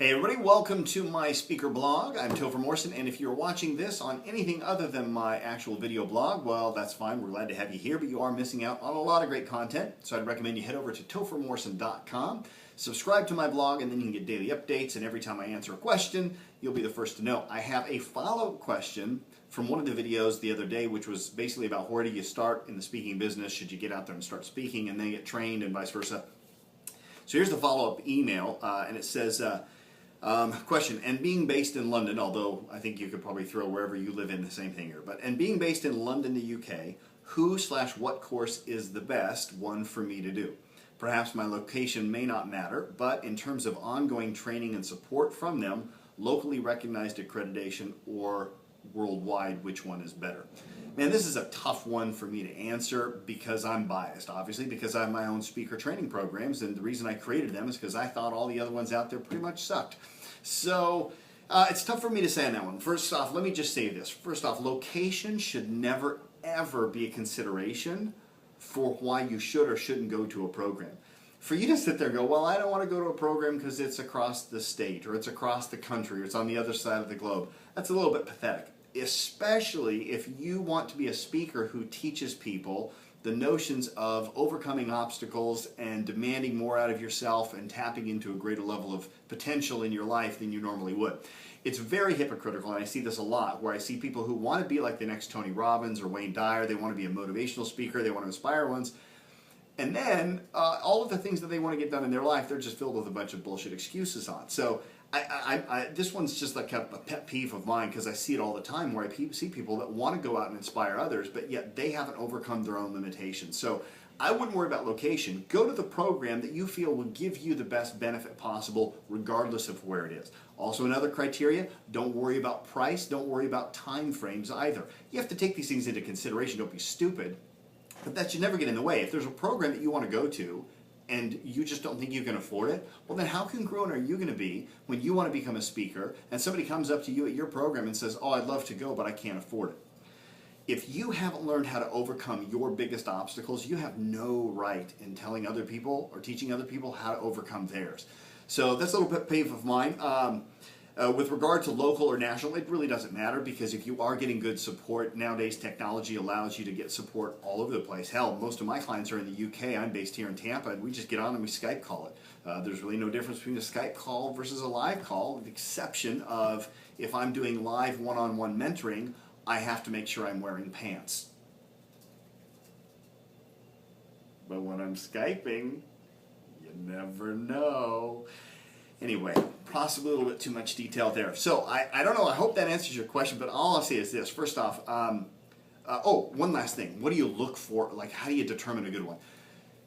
Hey everybody, welcome to my speaker blog. I'm Topher Morrison, and if you're watching this on anything other than my actual video blog, well, that's fine. We're glad to have you here, but you are missing out on a lot of great content. So I'd recommend you head over to tophermorrison.com, subscribe to my blog, and then you can get daily updates, and every time I answer a question, you'll be the first to know. I have a follow-up question from one of the videos the other day, which was basically about where do you start in the speaking business? Should you get out there and start speaking and then get trained and vice versa? So here's the follow-up email, and it says, question, and being based in London, although I think you could probably throw wherever you live in the same thing here, and being based in London, the UK, who/what course is the best one for me to do? Perhaps my location may not matter, but in terms of ongoing training and support from them, locally recognized accreditation or worldwide, which one is better? Man, this is a tough one for me to answer because I'm biased, obviously, because I have my own speaker training programs, and the reason I created them is because I thought all the other ones out there pretty much sucked. So it's tough for me to say on that one. First off, let me just say this. First off, location should never, ever be a consideration for why you should or shouldn't go to a program. For you to sit there and go, well, I don't want to go to a program because it's across the state, or it's across the country, or it's on the other side of the globe, that's a little bit pathetic. Especially if you want to be a speaker who teaches people the notions of overcoming obstacles and demanding more out of yourself and tapping into a greater level of potential in your life than you normally would. It's very hypocritical, and I see this a lot, where I see people who want to be like the next Tony Robbins or Wayne Dyer. They want to be a motivational speaker, they want to inspire ones, and then all of the things that they want to get done in their life, they're just filled with a bunch of bullshit excuses on. So this one's just like a pet peeve of mine, because I see it all the time, where I see people that want to go out and inspire others, but yet they haven't overcome their own limitations. So I wouldn't worry about location. Go to the program that you feel will give you the best benefit possible, regardless of where it is. Also, another criteria, don't worry about price, don't worry about time frames either. You have to take these things into consideration, don't be stupid, but that should never get in the way. If there's a program that you want to go to, and you just don't think you can afford it, well then how congruent are you going to be when you want to become a speaker and somebody comes up to you at your program and says, oh, I'd love to go, but I can't afford it? If you haven't learned how to overcome your biggest obstacles, you have no right in telling other people or teaching other people how to overcome theirs. So that's a little pet peeve of mine. With regard to local or national, it really doesn't matter, because if you are getting good support, nowadays technology allows you to get support all over the place. Hell, most of my clients are in the UK. I'm based here in Tampa, and we just get on and we Skype call it. There's really no difference between a Skype call versus a live call, with the exception of if I'm doing live one-on-one mentoring, I have to make sure I'm wearing pants. But when I'm Skyping, you never know. Anyway, possibly a little bit too much detail there. So I don't know, I hope that answers your question, but all I'll say is this. First off, one last thing. What do you look for? Like, how do you determine a good one?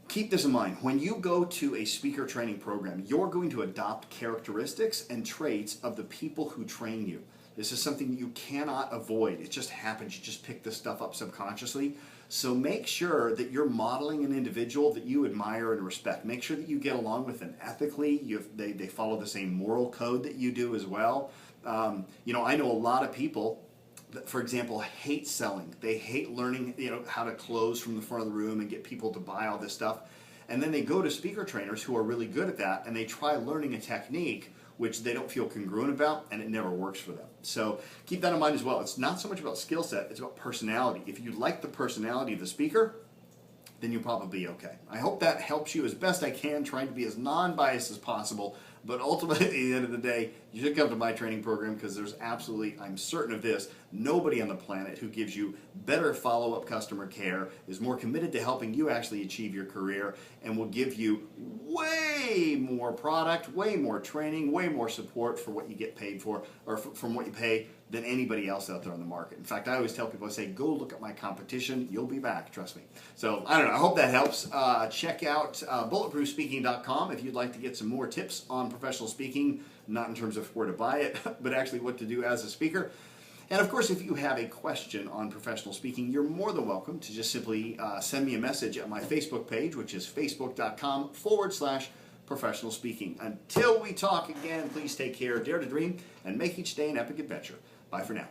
Keep this in mind. When you go to a speaker training program, you're going to adopt characteristics and traits of the people who train you. This is something you cannot avoid. It just happens. You just pick this stuff up subconsciously. So make sure that you're modeling an individual that you admire and respect. Make sure that you get along with them ethically. They follow the same moral code that you do as well. You know, I know a lot of people that, for example, hate selling. They hate learning, how to close from the front of the room and get people to buy all this stuff. And then they go to speaker trainers who are really good at that, and they try learning a technique which they don't feel congruent about, and it never works for them. So keep that in mind as well. It's not so much about skill set, it's about personality. If you like the personality of the speaker, then you'll probably be okay. I hope that helps you as best I can, trying to be as non-biased as possible, but ultimately at the end of the day, you should come to my training program, because there's absolutely, I'm certain of this, nobody on the planet who gives you better follow-up customer care, is more committed to helping you actually achieve your career, and will give you way more product, way more training, way more support for what you get paid for, or from what you pay, than anybody else out there on the market. In fact, I always tell people, I say, go look at my competition, you'll be back, trust me. So, I don't know, I hope that helps. Check out bulletproofspeaking.com if you'd like to get some more tips on professional speaking, not in terms of where to buy it, but actually what to do as a speaker. And of course, if you have a question on professional speaking, you're more than welcome to just simply send me a message at my Facebook page, which is facebook.com/professional speaking. Until we talk again, please take care, dare to dream, and make each day an epic adventure. Bye for now.